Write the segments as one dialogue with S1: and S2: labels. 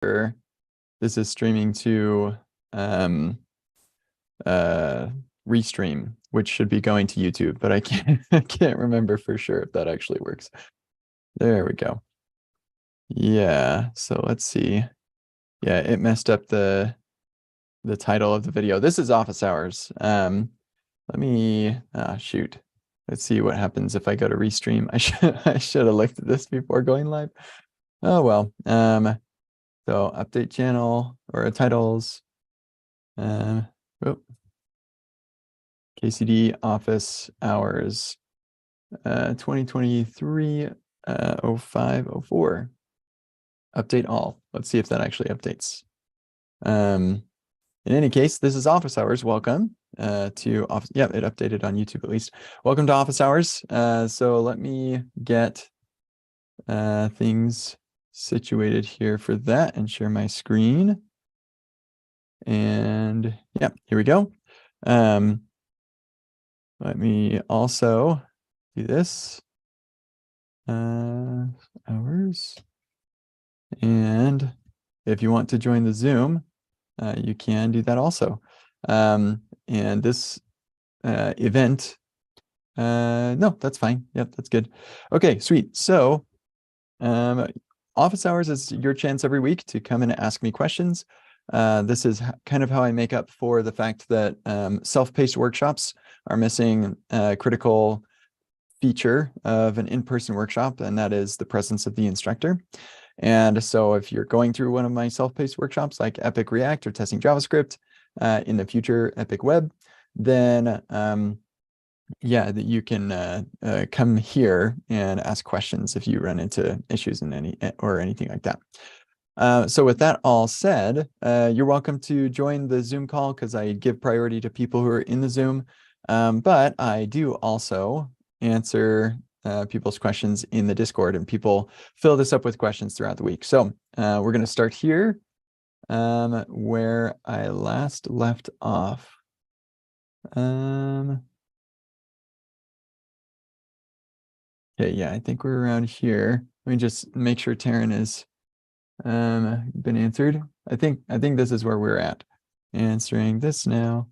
S1: this is streaming to Restream, which should be going to YouTube, but I can't remember for sure if that actually works. There we go. Yeah, so let's see. Yeah, it messed up the title of the video. This is Office Hours. Let me shoot. Let's see what happens if I go to Restream. I should have looked at this before going live. Oh well. So update channel or titles. KCD Office Hours 2023 0504. Update all. Let's see if that actually updates. In any case, this is Office Hours. Welcome to Office. Yeah, it updated on YouTube at least. Welcome to Office Hours. So let me get things situated here for that and share my screen. And yeah, here we go. Let me also do this. Hours. And if you want to join the Zoom, you can do that also. And this event, no, that's fine. Yep, that's good. Okay, sweet. So Office Hours is your chance every week to come and ask me questions. This is kind of how I make up for the fact that self-paced workshops are missing a critical feature of an in-person workshop, and that is the presence of the instructor. And so if you're going through one of my self-paced workshops like Epic React or testing JavaScript, in the future Epic Web, then yeah, that you can come here and ask questions if you run into issues in anything like that. So with that all said, you're welcome to join the Zoom call because I give priority to people who are in the Zoom, but I do also answer people's questions in the Discord, and people fill this up with questions throughout the week. So we're going to start here where I last left off. Okay, yeah, I think we're around here. Let me just make sure Taryn has been answered. I think this is where we're at. Answering this now.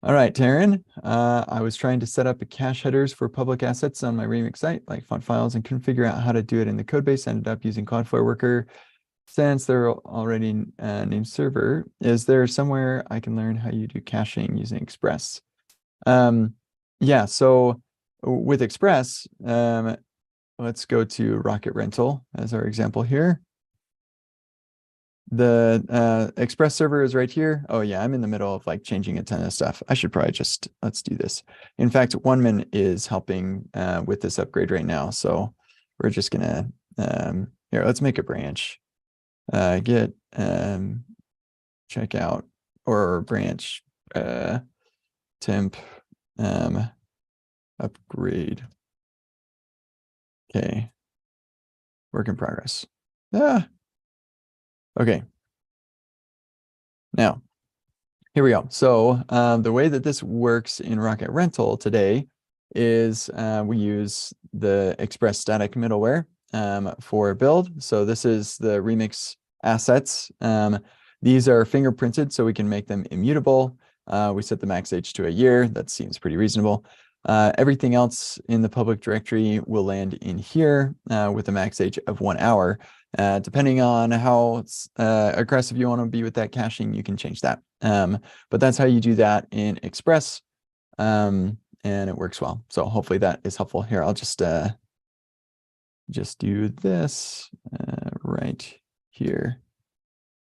S1: All right, Taryn, I was trying to set up a cache headers for public assets on my Remix site, like font files, and couldn't figure out how to do it in the code base. Ended up using Cloudflare Worker. Since they're already named server, is there somewhere I can learn how you do caching using Express? Yeah, so with Express, let's go to Rocket Rental as our example here. The Express server is right here. Oh yeah, I'm in the middle of like changing a ton of stuff. I should probably just, let's do this. In fact, OneMan is helping with this upgrade right now. So we're just gonna, here, let's make a branch. Get checkout or branch temp upgrade. Okay, work in progress. Okay, now here we go. So the way that this works in Rocket Rental today is we use the Express static middleware for build. So this is the Remix assets. These are fingerprinted so we can make them immutable. We set the max age to a year. That seems pretty reasonable. Everything else in the public directory will land in here with a max age of 1 hour. Depending on how aggressive you want to be with that caching, you can change that. But that's how you do that in Express, and it works well. So hopefully that is helpful. Here, I'll just do this right here.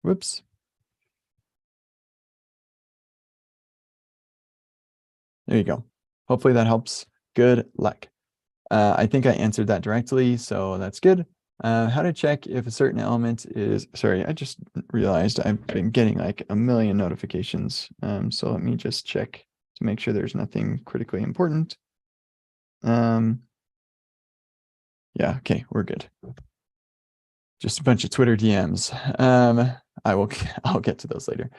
S1: Whoops. There you go. Hopefully that helps. Good luck. I think I answered that directly, so that's good. How to check if a certain element is, sorry, I just realized I've been getting like a million notifications. So let me just check to make sure there's nothing critically important. Yeah, okay, we're good. Just a bunch of Twitter DMs. I'll get to those later.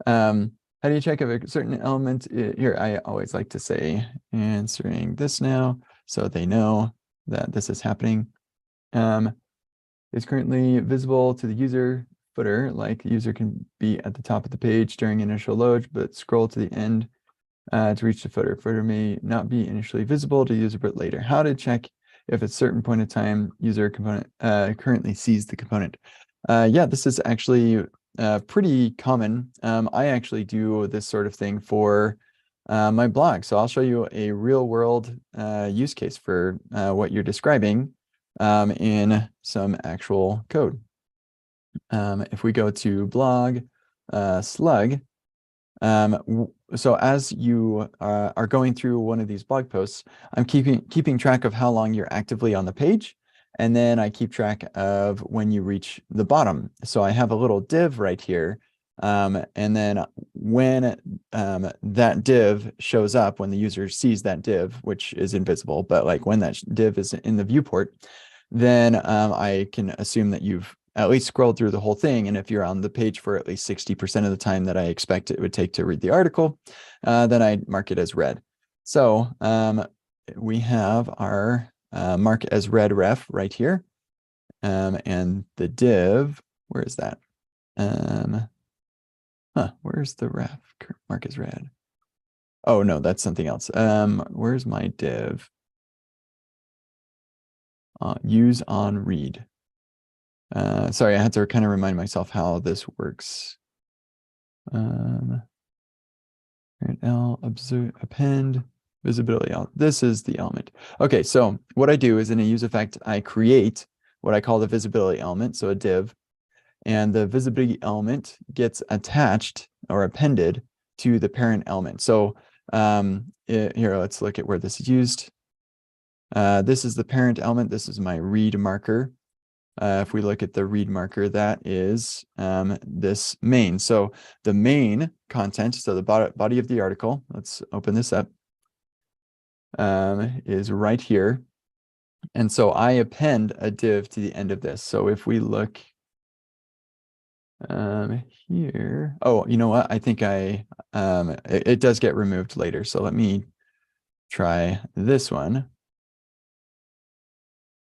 S1: How do you check if a certain element here? I always like to say answering this now so they know that this is happening. is currently visible to the user footer, like the user can be at the top of the page during initial load, but scroll to the end to reach the footer. Footer may not be initially visible to user, but later. How to check if at a certain point in time user component currently sees the component. Yeah, this is actually pretty common. I actually do this sort of thing for my blog. So I'll show you a real world use case for what you're describing in some actual code. If we go to blog slug, so as you are going through one of these blog posts, I'm keeping track of how long you're actively on the page, and then I keep track of when you reach the bottom. So I have a little div right here, and then when that div shows up, when the user sees that div, which is invisible, but like when that div is in the viewport, then I can assume that you've at least scrolled through the whole thing. And if you're on the page for at least 60% of the time that I expect it would take to read the article, then I mark it as read. So we have our mark as read ref right here. And the div, where is that? Where's the ref? Mark as read. Oh, no, that's something else. Where's my div? Use on read. Sorry, I had to kind of remind myself how this works. L, observe, append, visibility. This is the element. Okay, so what I do is in a use effect, I create what I call the visibility element, so a div, and the visibility element gets attached or appended to the parent element. So here, let's look at where this is used. This is the parent element. This is my read marker. If we look at the read marker, that is this main. So the main content, so the body of the article, let's open this up, is right here. And so I append a div to the end of this. So if we look here, oh, you know what? I think it does get removed later. So let me try this one.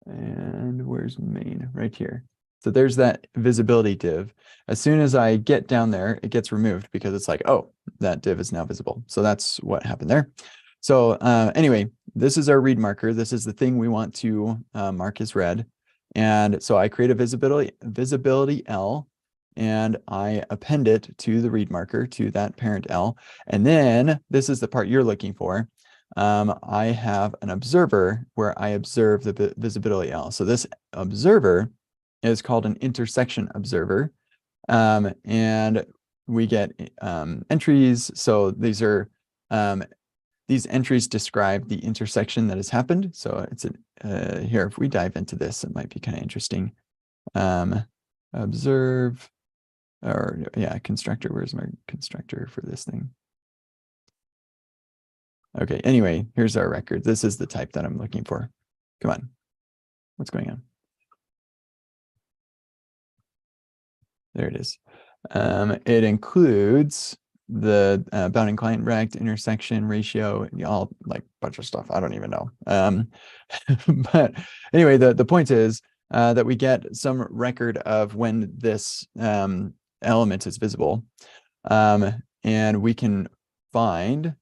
S1: And where's main? Right here. So there's that visibility div. As soon as I get down there, it gets removed because it's like, oh, that div is now visible. So that's what happened there. So anyway, this is our read marker. This is the thing we want to mark as read. And so I create a visibility L, and I append it to the read marker, to that parent L. And then this is the part you're looking for. I have an observer where I observe the visibility L. So this observer is called an intersection observer. And we get entries. So these are these entries describe the intersection that has happened. So it's here, if we dive into this, it might be kind of interesting. Observe, or yeah, constructor. Where's my constructor for this thing? Okay, anyway, here's our record. This is the type that I'm looking for. Come on. What's going on? There it is. It includes the bounding client rect, intersection, ratio, all like bunch of stuff. I don't even know. But anyway, the point is that we get some record of when this element is visible. And we can find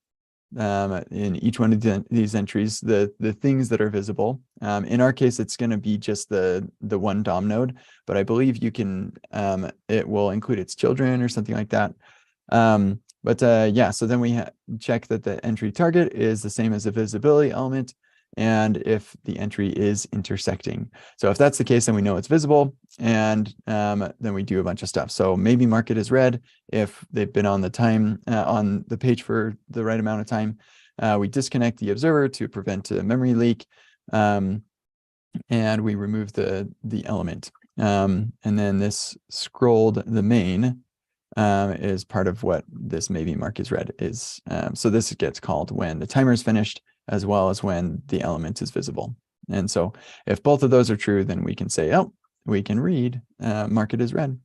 S1: in each one of these entries the things that are visible. In our case, it's going to be just the one DOM node, but I believe you can it will include its children or something like that. Yeah, so then we check that the entry target is the same as the visibility element, and if the entry is intersecting. So if that's the case, then we know it's visible, and then we do a bunch of stuff. So maybe mark it as read if they've been on the time on the page for the right amount of time. We disconnect the observer to prevent a memory leak, and we remove the element. And then this scrolled the main is part of what this maybe mark is read is. So this gets called when the timer is finished, as well as when the element is visible. And so if both of those are true, then we can say, oh, we can read, mark it as read.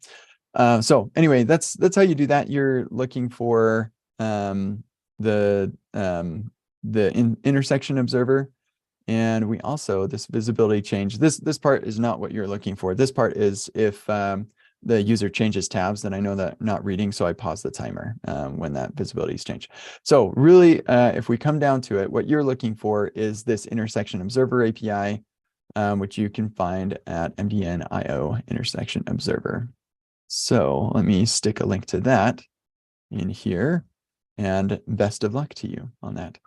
S1: So anyway, that's how you do that. You're looking for the intersection observer. And we also, this visibility change, this part is not what you're looking for. This part is if the user changes tabs, then I know that I'm not reading, so I pause the timer when that visibility is changed. So really, if we come down to it, what you're looking for is this intersection observer API, which you can find at mdn.io intersection observer. So let me stick a link to that in here, and best of luck to you on that.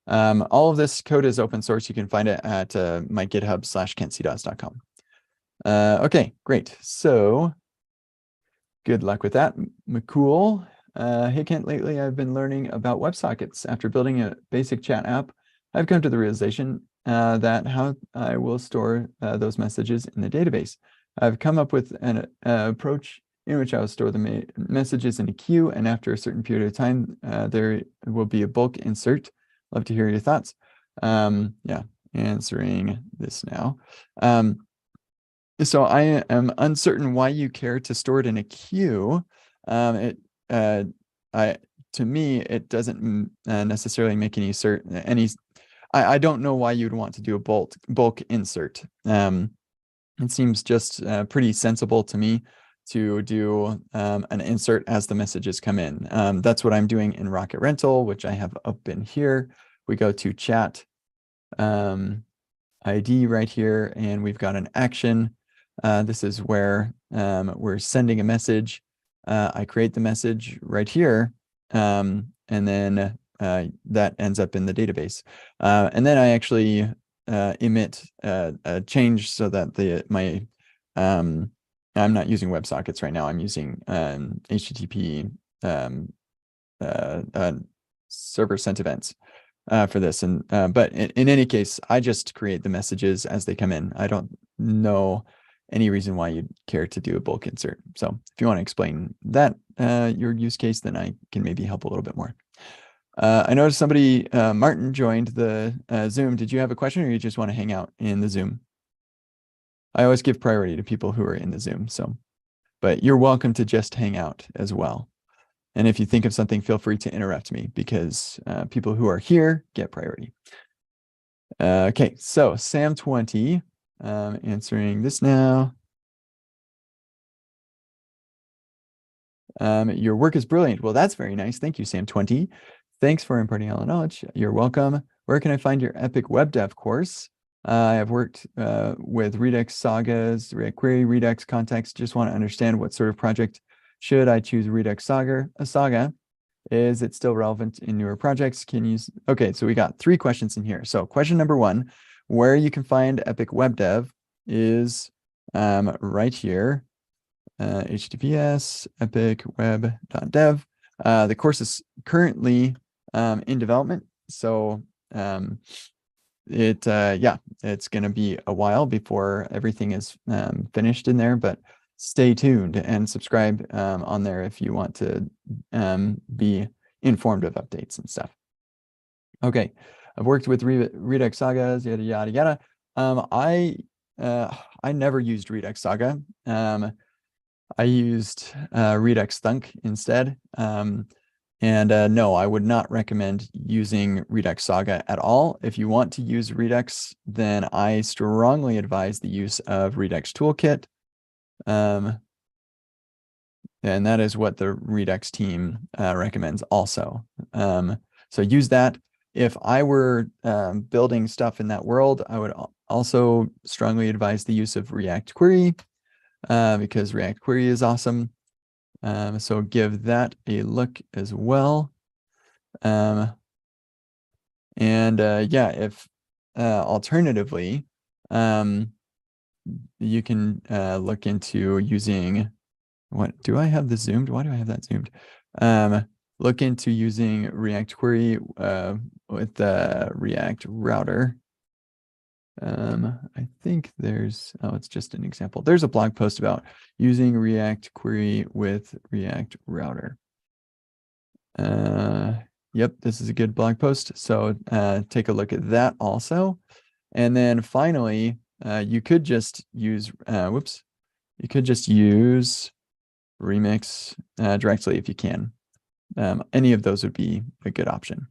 S1: All of this code is open source. You can find it at my github/kentcdos.com. Okay, great. So good luck with that. McCool. Hey, Kent, lately I've been learning about WebSockets. After building a basic chat app, I've come to the realization that how I will store those messages in the database. I've come up with an approach in which I will store the messages in a queue, and after a certain period of time, there will be a bulk insert. Love to hear your thoughts. Yeah, answering this now. So I am uncertain why you care to store it in a queue. To me, it doesn't necessarily make any I don't know why you'd want to do a bulk insert. It seems just pretty sensible to me to do an insert as the messages come in. That's what I'm doing in Rocket Rental, which I have up in here. We go to chat ID right here, and we've got an action. This is where we're sending a message. I create the message right here, and then that ends up in the database. And then I actually emit a change so that I'm not using WebSockets right now. I'm using HTTP server sent events for this. But in any case, I just create the messages as they come in. I don't know any reason why you'd care to do a bulk insert. So if you want to explain that, your use case, then I can maybe help a little bit more. I noticed somebody, Martin, joined the Zoom. Did you have a question, or you just want to hang out in the Zoom? I always give priority to people who are in the Zoom. But you're welcome to just hang out as well. And if you think of something, feel free to interrupt me, because people who are here get priority. Okay, so Sam20, answering this now. Your work is brilliant. Well, that's very nice. Thank you, Sam20. Thanks for imparting all the knowledge. You're welcome. Where can I find your Epic Web Dev course? I have worked with Redux sagas, React Query, Redux context. Just want to understand what sort of project should I choose Redux saga? Is it still relevant in newer projects? Okay, so we got 3 questions in here. So question number 1, where you can find Epic Web Dev is right here. HTTPS epicweb.dev. The course is currently in development, so it's going to be a while before everything is finished in there, but stay tuned and subscribe on there if you want to be informed of updates and stuff. Okay, I've worked with Redux sagas, yada yada yada. I never used Redux Saga. I used Redux Thunk instead. No, I would not recommend using Redux Saga at all. If you want to use Redux, then I strongly advise the use of Redux Toolkit. And that is what the Redux team recommends also. So use that. If I were building stuff in that world, I would also strongly advise the use of React Query, because React Query is awesome. So give that a look as well. Yeah, if alternatively, you can look into using, what do I have this zoomed? Why do I have that zoomed? Look into using React Query with the React router. I think it's just an example. There's a blog post about using React Query with React router. Yep, this is a good blog post. So take a look at that also. And then finally, you could just use, you could just use Remix directly if you can. Any of those would be a good option.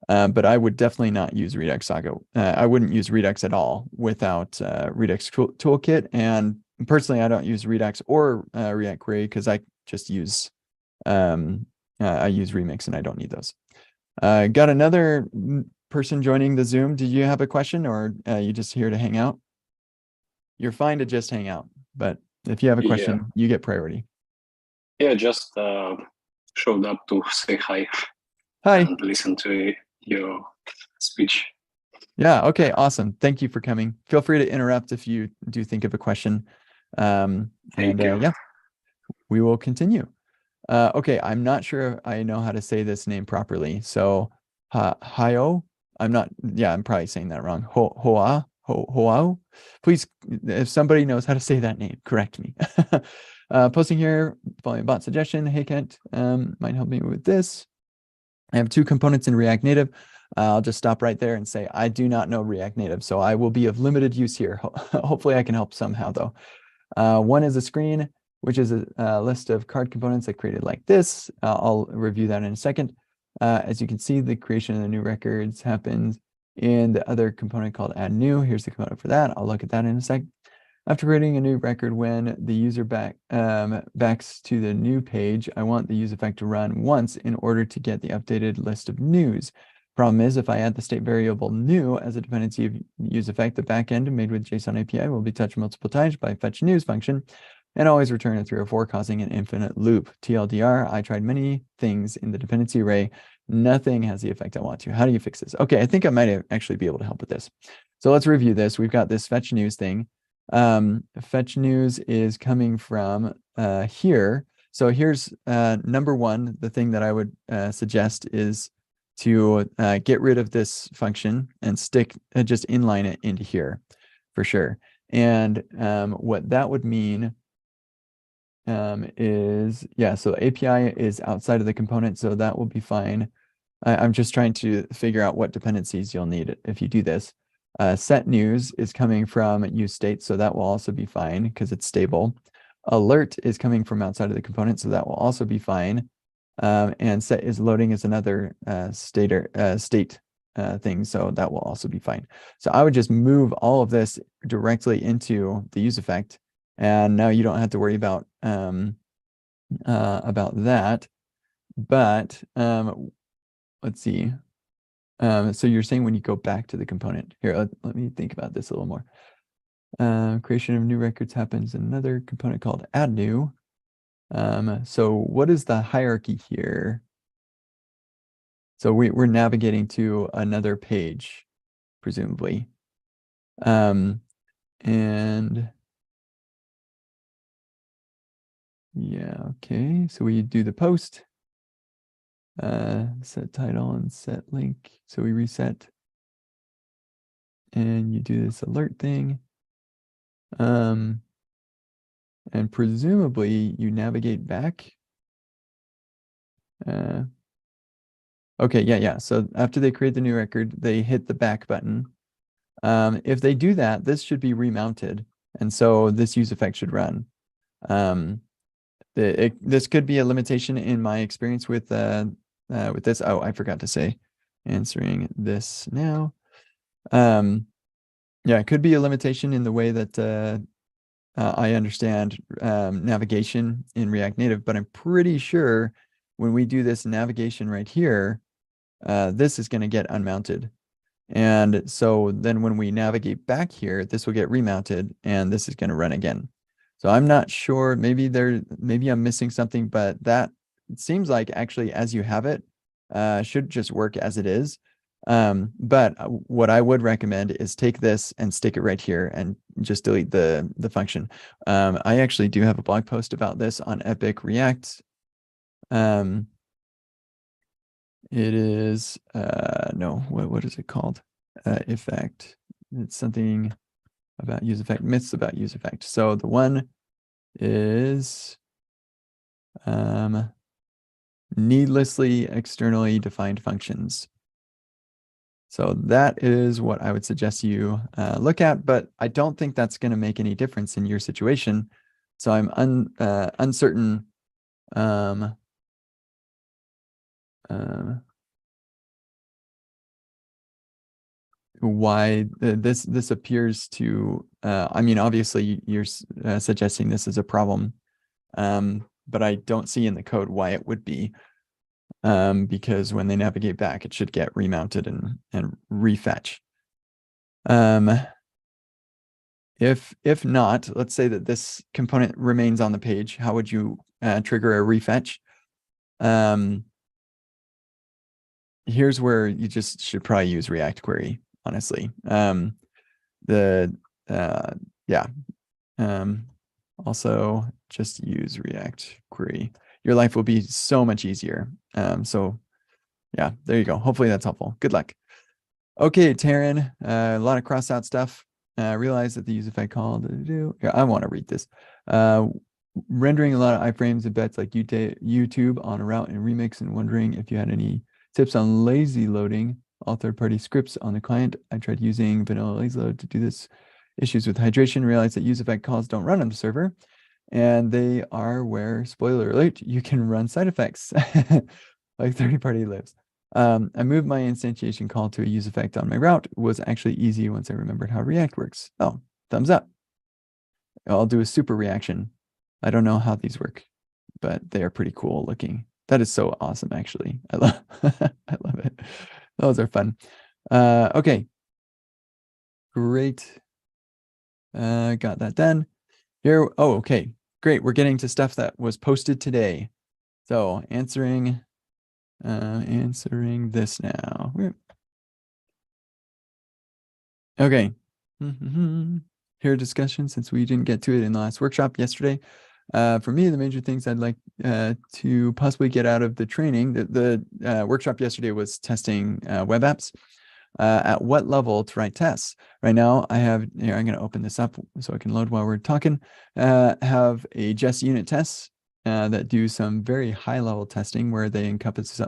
S1: But I would definitely not use Redux Saga. I wouldn't use Redux at all without Redux Toolkit. And personally, I don't use Redux or React Query because I just use I use Remix and I don't need those. Got another person joining the Zoom. Did you have a question, or you just here to hang out? You're fine to just hang out, but if you have a question, you get priority.
S2: Yeah, just showed up to say hi.
S1: Hi.
S2: And listen to your speech.
S1: Yeah, okay, awesome. Thank you for coming. Feel free to interrupt if you do think of a question. Yeah, we will continue. Okay, I'm not sure if I know how to say this name properly. So, Hayo, I'm probably saying that wrong. Hoao. Please, if somebody knows how to say that name, correct me. Posting here, following bot suggestion. Hey, Kent, might help me with this. I have 2 components in React Native. I'll just stop right there and say, I do not know React Native, so I will be of limited use here. Hopefully I can help somehow though. One is a screen, which is a list of card components I created like this. I'll review that in a second. As you can see, the creation of the new records happens in the other component called add new. Here's the component for that. I'll look at that in a sec. After creating a new record, when the user backs to the new page, I want the use effect to run once in order to get the updated list of news. Problem is, if I add the state variable new as a dependency of use effect, the backend made with JSON API will be touched multiple times by fetch news function and always return a 3 or 4, causing an infinite loop. TLDR, I tried many things in the dependency array. Nothing has the effect I want to. How do you fix this? Okay, I think I might actually be able to help with this. So let's review this. We've got this fetch news thing. Fetch news is coming from here. So here's number 1. The thing that I would suggest is to get rid of this function and stick just inline it into here for sure. And what that would mean is, yeah, so API is outside of the component, so that will be fine. I'm just trying to figure out what dependencies you'll need if you do this. Set news is coming from use state, so that will also be fine because it's stable. Alert is coming from outside of the component, so that will also be fine. And set is loading is another state thing, so that will also be fine. So I would just move all of this directly into the use effect, and now you don't have to worry about that. But let's see. So you're saying when you go back to the component here, let me think about this a little more. Creation of new records happens in another component called add new. So what is the hierarchy here? So we're navigating to another page, presumably. And yeah, okay. So we do the post, set title and set link. So we reset and you do this alert thing. And presumably you navigate back. Okay, yeah. So after they create the new record, they hit the back button. If they do that, this should be remounted. And so this use effect should run. This could be a limitation in my experience with this. Oh, I forgot to say, answering this now. Yeah, it could be a limitation in the way that I understand navigation in React Native, but I'm pretty sure when we do this navigation right here, this is going to get unmounted. And so then when we navigate back here, this will get remounted and this is going to run again. So I'm not sure, maybe I'm missing something, but that seems like actually as you have it, should just work as it is. But what I would recommend is take this and stick it right here and just delete the function. I actually do have a blog post about this on Epic React. It is, no, what is it called? Effect. It's something about use effect, myths about use effect. So the one is needlessly externally defined functions. So that is what I would suggest you look at, but I don't think that's going to make any difference in your situation. So I'm uncertain. why this appears to, I mean, obviously you're suggesting this is a problem, but I don't see in the code why it would be, because when they navigate back, it should get remounted and refetch. If not, let's say that this component remains on the page, how would you trigger a refetch? Here's where you just should probably use React query, honestly. Also just use React query. Your life will be so much easier. So yeah, there you go. Hopefully that's helpful. Good luck. Okay, Taryn, a lot of cross out stuff. Realize that the use effect call. Yeah, I want to read this. Rendering a lot of iframes and bets like YouTube on a route in Remix, and wondering if you had any tips on lazy loading all third-party scripts on the client. I tried using vanilla lazy load to do this. Issues with hydration. Realize that use effect calls don't run on the server, and they are where, spoiler alert, you can run side effects like third-party lives. I moved my instantiation call to a use effect on my route. It was actually easy once I remembered how React works. Oh, thumbs up. I'll do a super reaction. I don't know how these work, but they are pretty cool looking. That is so awesome, actually. I love I love it. Those are fun. Okay. Great. Got that done. Here, oh, okay. Great. We're getting to stuff that was posted today. So answering this now. Okay. Here are discussions, since we didn't get to it in the last workshop yesterday. For me, the major things I'd like to possibly get out of the training, the workshop yesterday was testing web apps. At what level to write tests? Right now, I have, here, I'm going to open this up so I can load while we're talking. Have a just unit tests that do some very high level testing where they encompass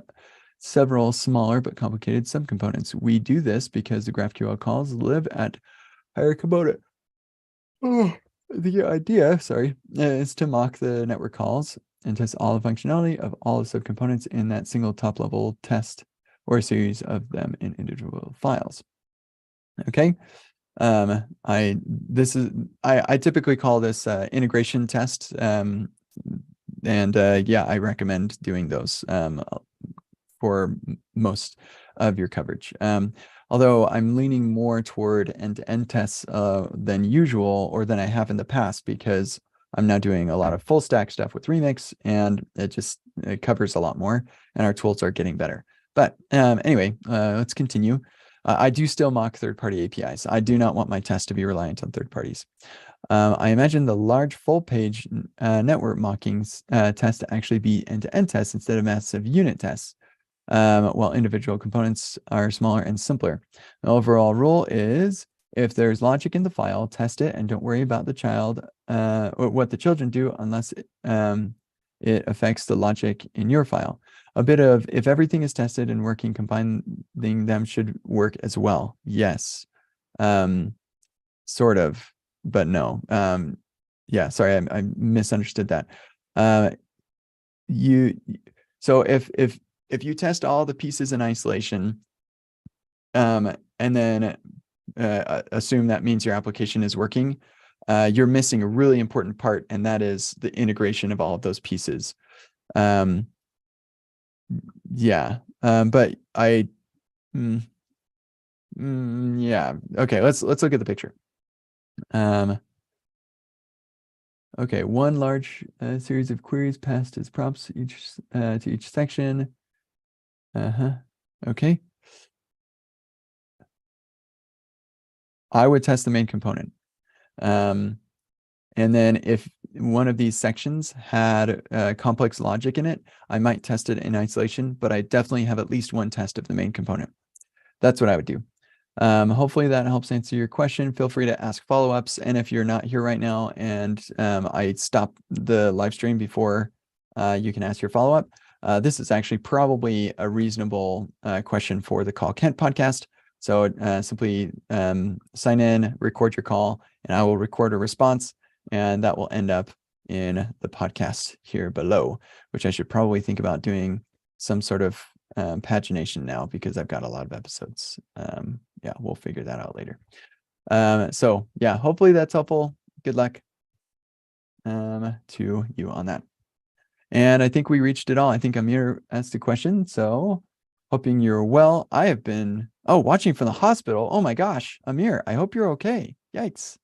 S1: several smaller but complicated subcomponents. We do this because the GraphQL calls live at higher component. Oh, the idea, sorry, is to mock the network calls and test all the functionality of all the subcomponents in that single top level test, or a series of them in individual files. Okay. I typically call this integration test. Yeah, I recommend doing those for most of your coverage. Although I'm leaning more toward end-to-end tests than usual, or than I have in the past, because I'm now doing a lot of full stack stuff with Remix, and it covers a lot more, and our tools are getting better. But anyway, let's continue. I do still mock third-party APIs. I do not want my test to be reliant on third parties. I imagine the large full-page network mockings test to actually be end-to-end tests instead of massive unit tests, while individual components are smaller and simpler. The overall rule is, if there's logic in the file, test it and don't worry about the child or what the children do, unless it affects the logic in your file. A bit of, if everything is tested and working, combining them should work as well. Yes. Sort of, but no. Yeah, sorry, I misunderstood that. So if you test all the pieces in isolation, and then assume that means your application is working, you're missing a really important part, and that is the integration of all of those pieces. Yeah, but yeah, okay, let's look at the picture. Okay, one large series of queries passed as prompts to each section. Okay. I would test the main component. And then if one of these sections had complex logic in it, I might test it in isolation, but I definitely have at least one test of the main component. That's what I would do. Hopefully that helps answer your question. Feel free to ask follow-ups. And if you're not here right now and I stop the live stream before you can ask your follow-up, this is actually probably a reasonable question for the Call Kent podcast. So simply sign in, record your call, and I will record a response, and that will end up in the podcast here below, which I should probably think about doing some sort of pagination now because I've got a lot of episodes. Yeah, we'll figure that out later. So yeah, hopefully that's helpful. Good luck to you on that. And I think we reached it all. I think Amir asked a question. So hoping you're well. I have been, watching from the hospital. Oh my gosh, Amir, I hope you're okay. Yikes.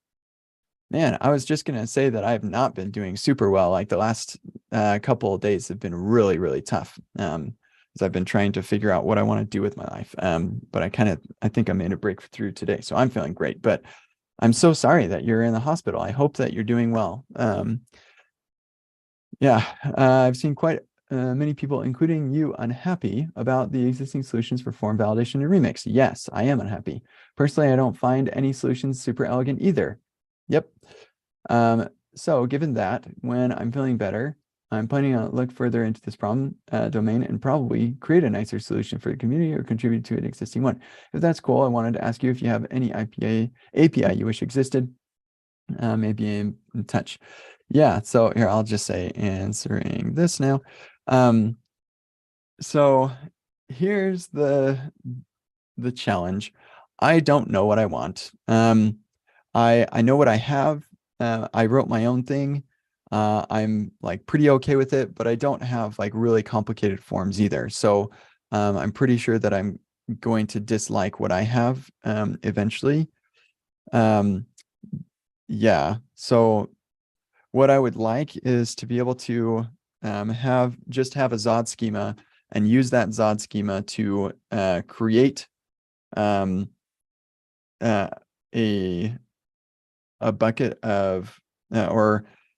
S1: Man, I was just going to say that I have not been doing super well. Like the last couple of days have been really, really tough. As I've been trying to figure out what I want to do with my life. But I think I made a breakthrough today. So I'm feeling great. But I'm so sorry that you're in the hospital. I hope that you're doing well. Yeah, I've seen quite many people, including you, unhappy about the existing solutions for form validation and remix. Yes, I am unhappy. Personally, I don't find any solutions super elegant either. Yep. So given that, when I'm feeling better, I'm planning on look further into this problem domain and probably create a nicer solution for the community or contribute to an existing one. If that's cool, I wanted to ask you if you have any API you wish existed. Maybe in touch. Yeah, so here I'll just say answering this now. So here's the challenge. I don't know what I want. I know what I have. I wrote my own thing. I'm like pretty okay with it, but I don't have like really complicated forms either. So I'm pretty sure that I'm going to dislike what I have eventually. Yeah, so what I would like is to be able to have a Zod schema and use that Zod schema to create a bucket of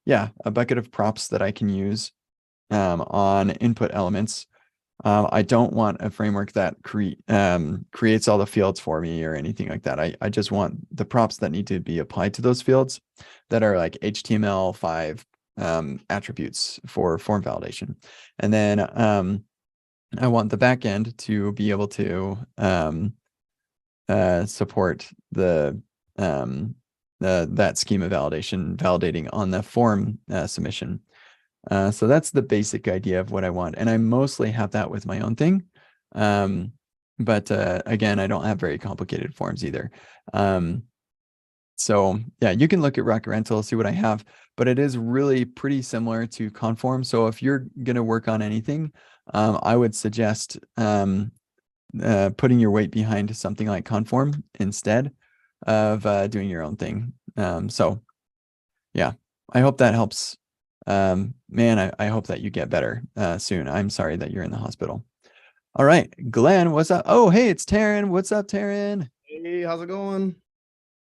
S1: a bucket of props that I can use on input elements. I don't want a framework that creates all the fields for me or anything like that. I just want the props that need to be applied to those fields that are like HTML5 attributes for form validation. And then I want the backend to be able to support that schema validating on the form submission. So that's the basic idea of what I want. And I mostly have that with my own thing. But again, I don't have very complicated forms either. So yeah, you can look at Rocket Rental, see what I have, but it is really pretty similar to Conform. So if you're going to work on anything, I would suggest putting your weight behind something like Conform instead of doing your own thing. So yeah, I hope that helps. Man, I hope that you get better soon. I'm sorry that you're in the hospital. All right, Glenn, what's up? Oh, hey, it's Taryn. What's up, Taryn?
S3: Hey, how's it going?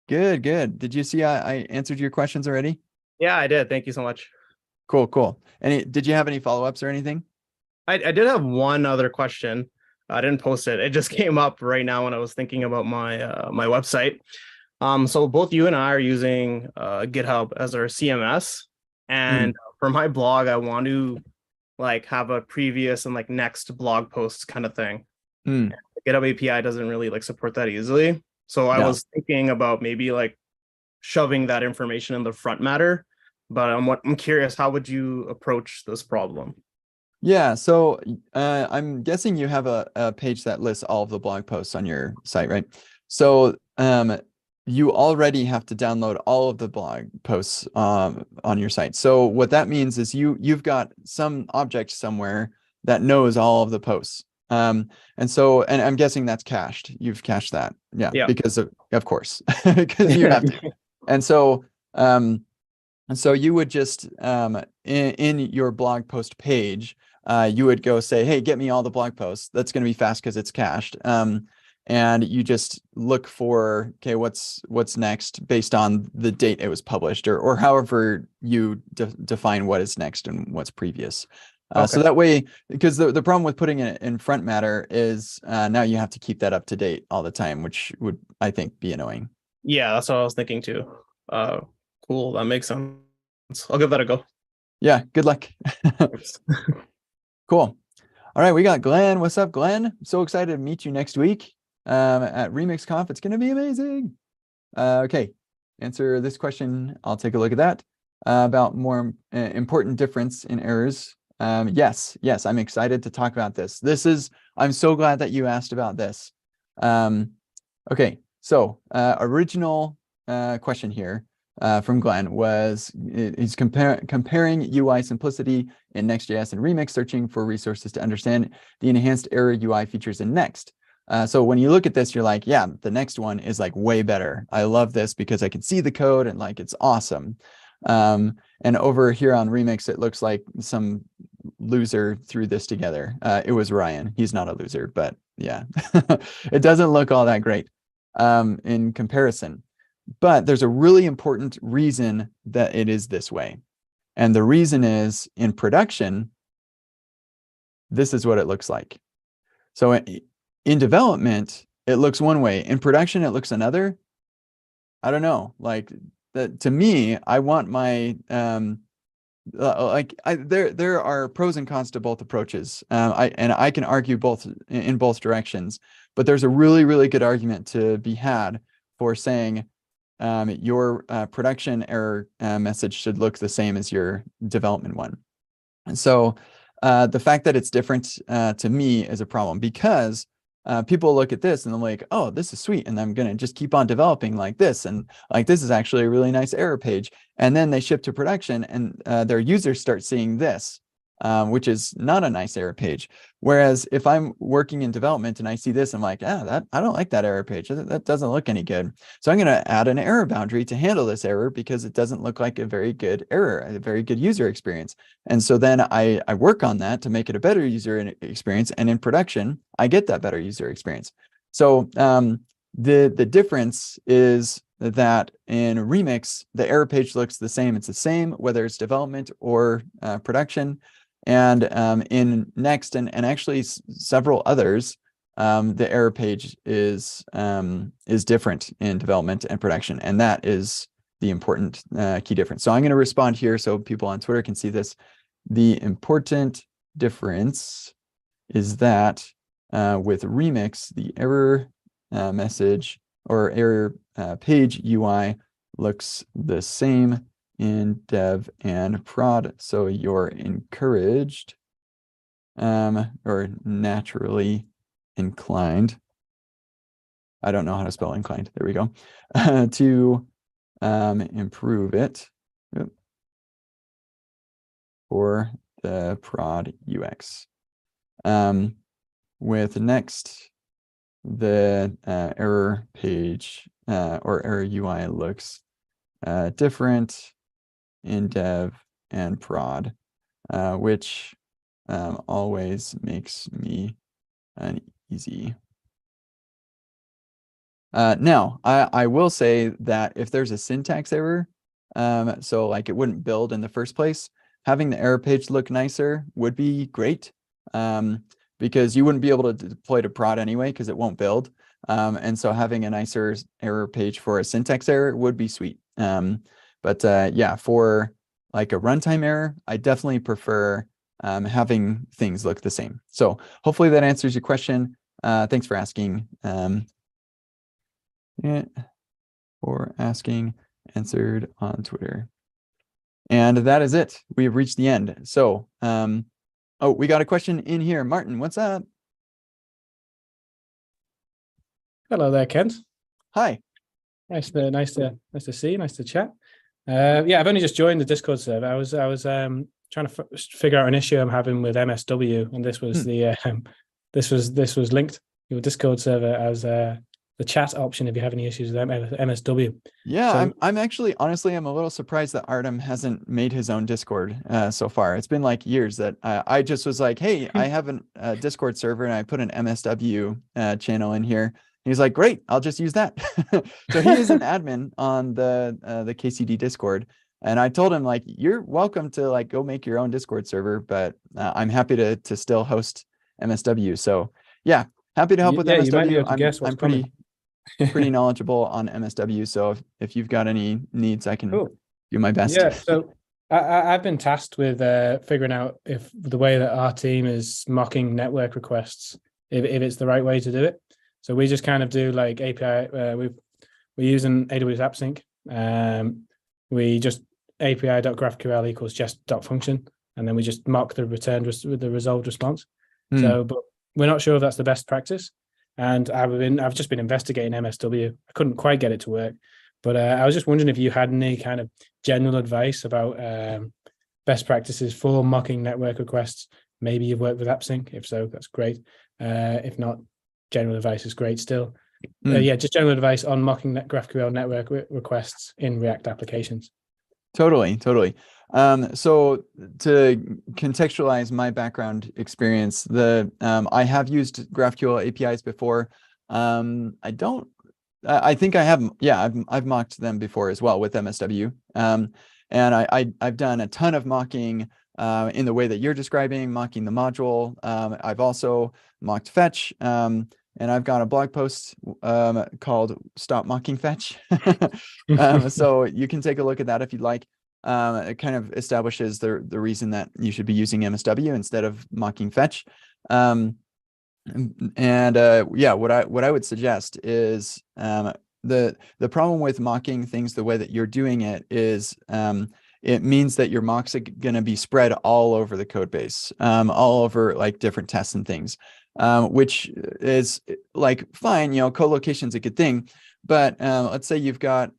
S1: Good, good. Did you see I answered your questions already?
S3: Yeah, I did. Thank you so much.
S1: Cool, cool. Did you have any follow-ups or anything?
S3: I did have one other question. I didn't post it. It just came up right now when I was thinking about my website. So both you and I are using GitHub as our CMS, and for my blog, I want to like have a previous and like next blog posts kind of thing. The GitHub API doesn't really like support that easily. So I was thinking about maybe like shoving that information in the front matter, but I'm curious, how would you approach this problem?
S1: Yeah, so I'm guessing you have a page that lists all of the blog posts on your site, right? So you already have to download all of the blog posts on your site. So what that means is you've got some object somewhere that knows all of the posts. And I'm guessing that's cached. You've cached that. Yeah. Because of course, because you have to. And so you would just in your blog post page, you would go say, hey, get me all the blog posts. That's going to be fast because it's cached. And you just look for, okay, what's next based on the date it was published or however you define what is next and what's previous. So that way, because the problem with putting it in front matter is now you have to keep that up to date all the time, which would, I think, be annoying.
S3: Yeah, that's what I was thinking too. Cool. That makes sense. I'll give that a go.
S1: Yeah. Good luck. Cool. All right. We got Glenn. What's up, Glenn? I'm so excited to meet you next week at RemixConf. It's going to be amazing. Okay. Answer this question. I'll take a look at that about more important difference in errors Yes, I'm excited to talk about this. I'm so glad that you asked about this. Okay, so original question here from Glenn was, he's comparing UI simplicity in Next.js and Remix, searching for resources to understand the enhanced error UI features in Next. So when you look at this, you're like, yeah, the next one is like way better. I love this because I can see the code and like it's awesome. And over here on Remix, it looks like some loser threw this together. It was Ryan. He's not a loser, but yeah, it doesn't look all that great in comparison. But there's a really important reason that it is this way. And the reason is, in production, this is what it looks like. So in development, it looks one way. In production, it looks another. I don't know. Like, to me, I want my there are pros and cons to both approaches. I can argue both in both directions, but there's a really good argument to be had for saying your production error message should look the same as your development one. And so the fact that it's different to me is a problem, because people look at this and they're like, oh, this is sweet, and I'm going to just keep on developing like this. And like, this is actually a really nice error page. And then they ship to production and their users start seeing this, which is not a nice error page. Whereas if I'm working in development and I see this, I'm like, I don't like that error page. That doesn't look any good. So I'm going to add an error boundary to handle this error, because it doesn't look like a very good error, a very good user experience. And so then I work on that to make it a better user experience. And in production, I get that better user experience. So the difference is that in Remix, the error page looks the same. It's the same, whether it's development or production. And in Next and actually several others, the error page is different in development and production. And that is the important key difference. So I'm going to respond here so people on Twitter can see this. The important difference is that with Remix, the error message or error page UI looks the same in dev and prod. So you're encouraged or naturally inclined. I don't know how to spell inclined. There we go. To improve it for the prod UX. With Next, the error page or error UI looks different in dev and prod, which always makes me uneasy. Now, I will say that if there's a syntax error, so like it wouldn't build in the first place, having the error page look nicer would be great, because you wouldn't be able to deploy to prod anyway, because it won't build. And so having a nicer error page for a syntax error would be sweet. But yeah, for like a runtime error, I definitely prefer having things look the same. So hopefully that answers your question. Thanks for asking. Answered on Twitter. And that is it. We have reached the end. So, oh, we got a question in here. Martin, what's up?
S4: Hello there, Kent.
S1: Hi.
S4: Nice to see you. Nice to chat. Yeah, I've only just joined the Discord server. I was trying to figure out an issue I'm having with MSW, and this was this was linked your Discord server as the chat option if you have any issues with MSW.
S1: Yeah,
S4: so,
S1: I'm actually, honestly, I'm a little surprised that Artem hasn't made his own Discord so far. It's been like years that I just was like, hey, I have a Discord server and I put an MSW channel in here. He's like, great, I'll just use that. So he is an admin on the KCD Discord. And I told him, like, you're welcome to like go make your own Discord server, but I'm happy to still host MSW. So yeah, happy to help with MSW.
S4: You might be able to guess what's
S1: I'm pretty knowledgeable on MSW. So if you've got any needs, I can do my best.
S4: Yeah, so I've been tasked with figuring out if the way that our team is mocking network requests, if it's the right way to do it. So we just kind of do like API. We're using AWS AppSync. We just API.graphql equals just .function. and then we just mock the returned with the resolved response.
S1: Hmm.
S4: So, but we're not sure if that's the best practice. And I've just been investigating MSW. I couldn't quite get it to work, but I was just wondering if you had any kind of general advice about best practices for mocking network requests. Maybe you've worked with AppSync. If so, that's great. If not, general advice is great still. Yeah, just general advice on mocking GraphQL network requests in React applications.
S1: Totally. So to contextualize my background experience, I have used GraphQL APIs before. I think I have, yeah, I've mocked them before as well with MSW. And I've done a ton of mocking in the way that you're describing, mocking the module. I've also mocked fetch. And I've got a blog post called Stop Mocking Fetch. So you can take a look at that if you'd like. It kind of establishes the reason that you should be using MSW instead of mocking fetch. Yeah, what I would suggest is the problem with mocking things the way that you're doing it is it means that your mocks are going to be spread all over the code base, all over like different tests and things, which is like fine, co-location is a good thing, but let's say you've got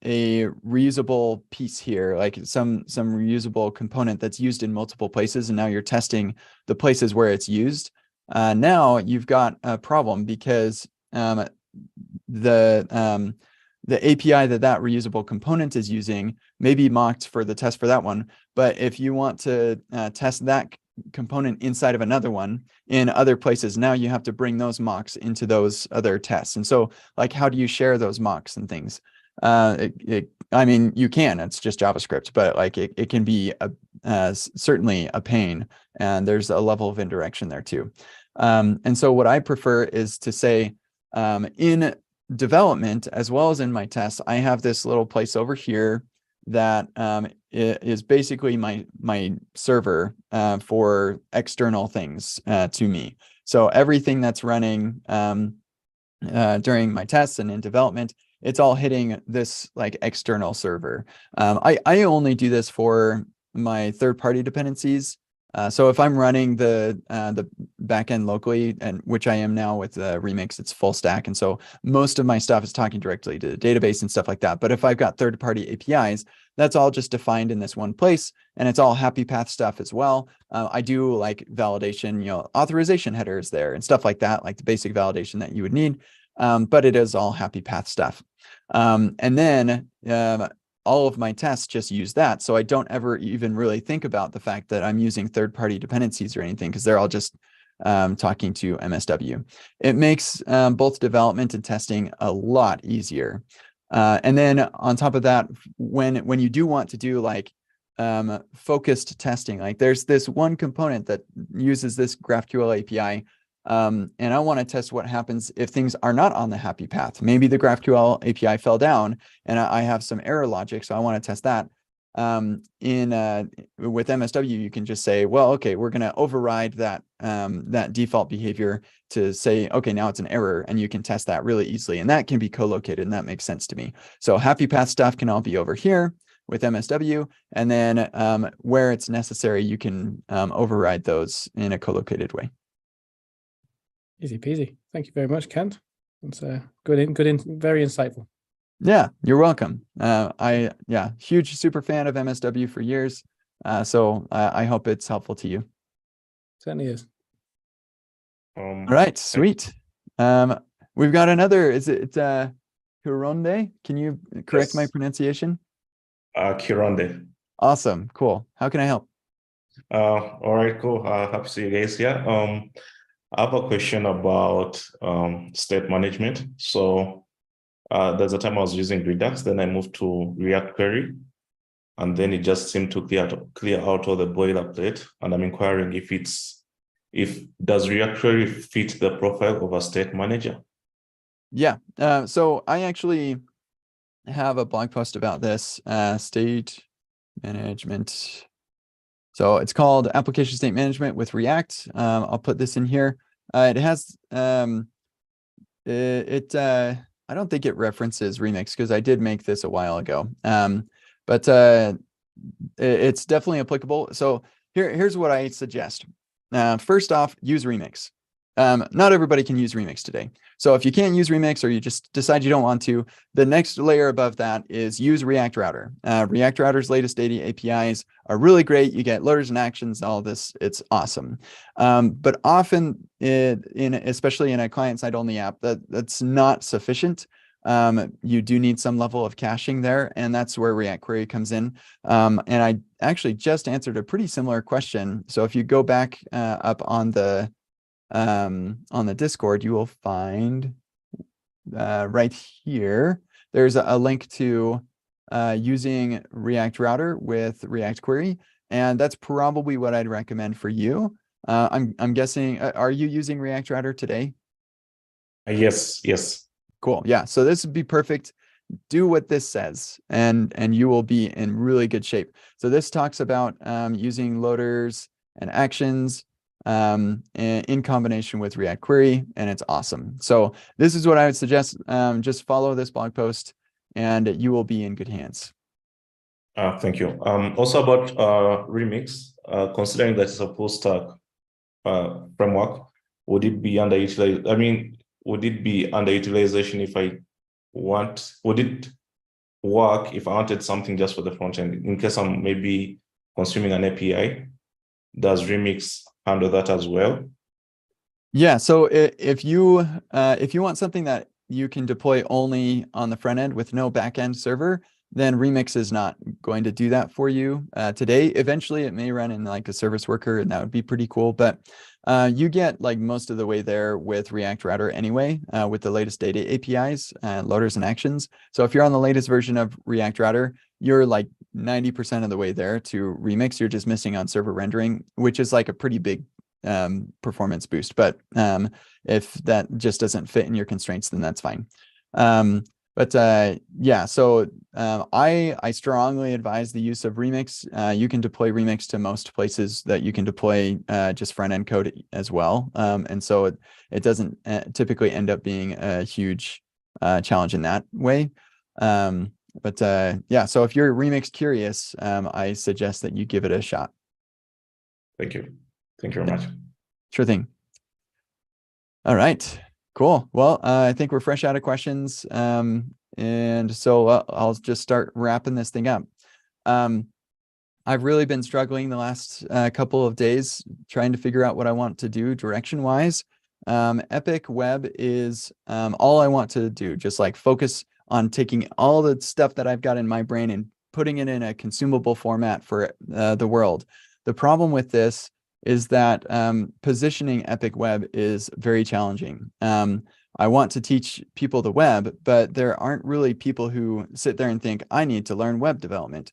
S1: a reusable piece here, like some reusable component that's used in multiple places, and now you're testing the places where it's used. Now you've got a problem because the API that reusable component is using may be mocked for the test for that one. But if you want to test that component inside of another one in other places, now you have to bring those mocks into those other tests. And so, like, how do you share those mocks and things? I mean, you can, it's just JavaScript, but like it can be certainly a pain, and there's a level of indirection there too. And so what I prefer is to say, in development, as well as in my tests, I have this little place over here that is basically my server for external things to me. So everything that's running during my tests and in development, it's all hitting this like external server. I only do this for my third-party dependencies. So if I'm running the backend locally, and which I am now with Remix, it's full stack, and so most of my stuff is talking directly to the database and stuff like that. But if I've got third-party APIs, that's all just defined in this one place, and it's all happy path stuff as well. I do like validation, authorization headers there and stuff like that, like the basic validation that you would need. But it is all happy path stuff. And then all of my tests just use that. So I don't ever even really think about the fact that I'm using third-party dependencies or anything, because they're all just talking to MSW. It makes both development and testing a lot easier. And then on top of that, when you do want to do like focused testing, like there's this one component that uses this GraphQL API, and I want to test what happens if things are not on the happy path. Maybe the GraphQL API fell down and I have some error logic, so I want to test that. With MSW, you can just say, well, okay, we're going to override that that default behavior to say, okay, now it's an error, and you can test that really easily, and that can be co-located, and that makes sense to me. So happy path stuff can all be over here with MSW, and then where it's necessary, you can override those in a co-located way.
S4: Easy peasy. Thank you very much, Kent. It's very insightful.
S1: Yeah, you're welcome. Huge super fan of MSW for years. So I hope it's helpful to you.
S4: Certainly is.
S1: All right, sweet. We've got another, is it Kironde? Can you correct my pronunciation?
S5: Kironde.
S1: Awesome, cool. How can I help?
S5: All right, cool. Happy to see you guys here. I have a question about state management. So there's a time I was using Redux, then I moved to React Query, and then it just seemed to clear out all the boilerplate. And I'm inquiring if does React Query fit the profile of a state manager? Yeah.
S1: So I actually have a blog post about this state management. So it's called Application State Management with React. I'll put this in here. It has I don't think it references Remix because I did make this a while ago. But it's definitely applicable. So here's what I suggest. First off, use Remix. Not everybody can use Remix today. So if you can't use Remix or you just decide you don't want to, the next layer above that is use React Router. React Router's latest data APIs are really great. You get loaders and actions, all this. It's awesome. But often, especially in a client-side only app, that's not sufficient. You do need some level of caching there, and that's where React Query comes in. And I actually just answered a pretty similar question. So if you go back up on the Discord, you will find right here, there's a link to using React Router with React Query, and that's probably what I'd recommend for you. I'm guessing, are you using React Router today?
S5: Yes.
S1: Cool. Yeah. So this would be perfect. Do what this says, and you will be in really good shape. So this talks about using loaders and actions in combination with React Query, and it's awesome. So this is what I would suggest. Just follow this blog post, and you will be in good hands.
S5: Thank you. Also about Remix, considering that it's a full stack framework, would it be underutilized? I mean, would it be underutilization if would it work if I wanted something just for the front end? In case I'm maybe consuming an API, does Remix handle that as well?
S1: Yeah. So if you want something that you can deploy only on the front end with no backend server, then Remix is not going to do that for you today. Eventually, it may run in like a service worker, and that would be pretty cool. But you get like most of the way there with React Router anyway, with the latest data APIs, loaders and actions. So if you're on the latest version of React Router, you're like 90% of the way there to Remix. You're just missing on server rendering, which is like a pretty big performance boost. But if that just doesn't fit in your constraints, then that's fine. Yeah, so I strongly advise the use of Remix. You can deploy Remix to most places that you can deploy just front-end code as well. And so it doesn't typically end up being a huge challenge in that way. Yeah, so if you're Remix curious, I suggest that you give it a shot.
S5: Thank you. Thank you very much.
S1: Sure thing. All right. Cool. Well, I think we're fresh out of questions. And so I'll just start wrapping this thing up. I've really been struggling the last couple of days trying to figure out what I want to do direction-wise. Epic Web is all I want to do, just like focus on taking all the stuff that I've got in my brain and putting it in a consumable format for the world. The problem with this is that positioning Epic Web is very challenging. I want to teach people the web, but there aren't really people who sit there and think, I need to learn web development.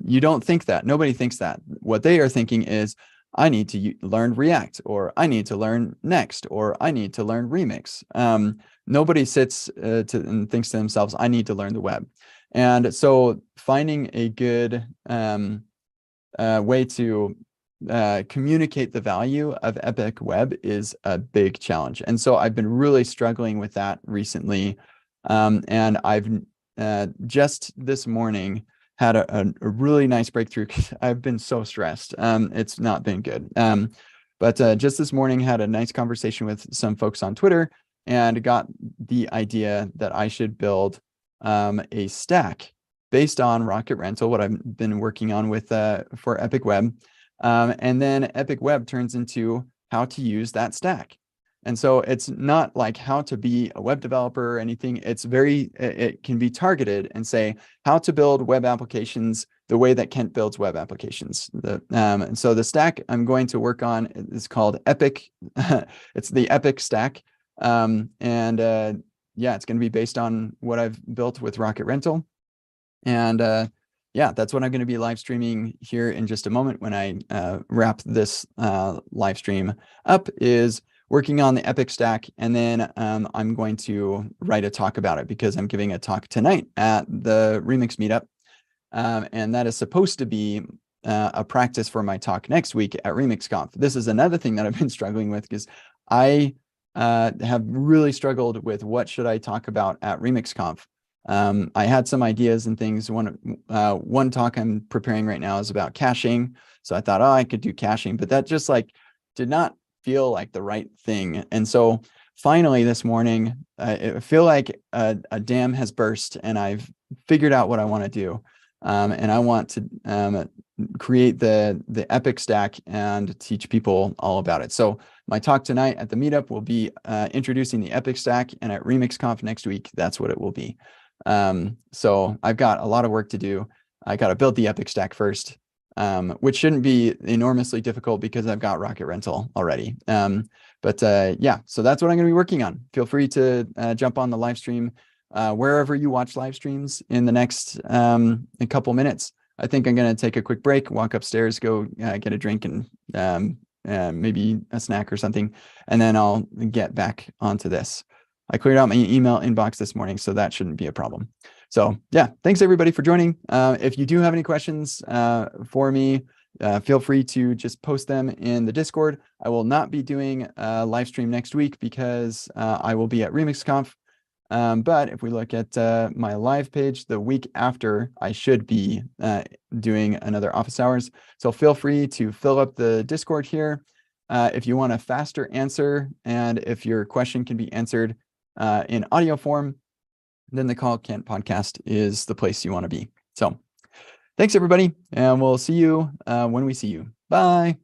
S1: You don't think that. Nobody thinks that. What they are thinking is, I need to learn React, or I need to learn Next, or I need to learn Remix. Nobody sits and thinks to themselves, I need to learn the web. And so finding a good way to communicate the value of Epic Web is a big challenge. And so I've been really struggling with that recently. And I've just this morning had a really nice breakthrough because I've been so stressed. It's not been good. But just this morning had a nice conversation with some folks on Twitter and got the idea that I should build a stack based on Rocket Rental, what I've been working on with for Epic Web. And then Epic Web turns into how to use that stack. And so it's not like how to be a web developer or anything. It can be targeted and say how to build web applications the way that Kent builds web applications. And so the stack I'm going to work on is called Epic. It's the Epic stack. Yeah, it's going to be based on what I've built with Rocket Rental. And yeah, that's what I'm going to be live streaming here in just a moment when I wrap this live stream up, is working on the Epic stack. And then I'm going to write a talk about it because I'm giving a talk tonight at the Remix meetup. And that is supposed to be a practice for my talk next week at RemixConf. This is another thing that I've been struggling with because I have really struggled with what should I talk about at RemixConf. I had some ideas and things. One talk I'm preparing right now is about caching. So I thought, oh, I could do caching, but that just like did not feel like the right thing. And so finally this morning, I feel like a dam has burst and I've figured out what I want to do. And I want to create the Epic stack and teach people all about it. So my talk tonight at the meetup will be introducing the Epic stack, and at RemixConf next week, that's what it will be. So I've got a lot of work to do. I got to build the Epic stack first, which shouldn't be enormously difficult because I've got Rocket Rental already. But yeah, so that's what I'm going to be working on. Feel free to jump on the live stream wherever you watch live streams in the next a couple minutes. I think I'm going to take a quick break, walk upstairs, go get a drink and maybe a snack or something, and then I'll get back onto this. I cleared out my email inbox this morning, so that shouldn't be a problem. So yeah, thanks everybody for joining. If you do have any questions for me, feel free to just post them in the Discord. I will not be doing a live stream next week because I will be at RemixConf. But if we look at my live page, the week after, I should be doing another office hours. So feel free to fill up the Discord here. If you want a faster answer and if your question can be answered in audio form, then the Call Kent podcast is the place you want to be. So thanks everybody, and we'll see you when we see you. Bye.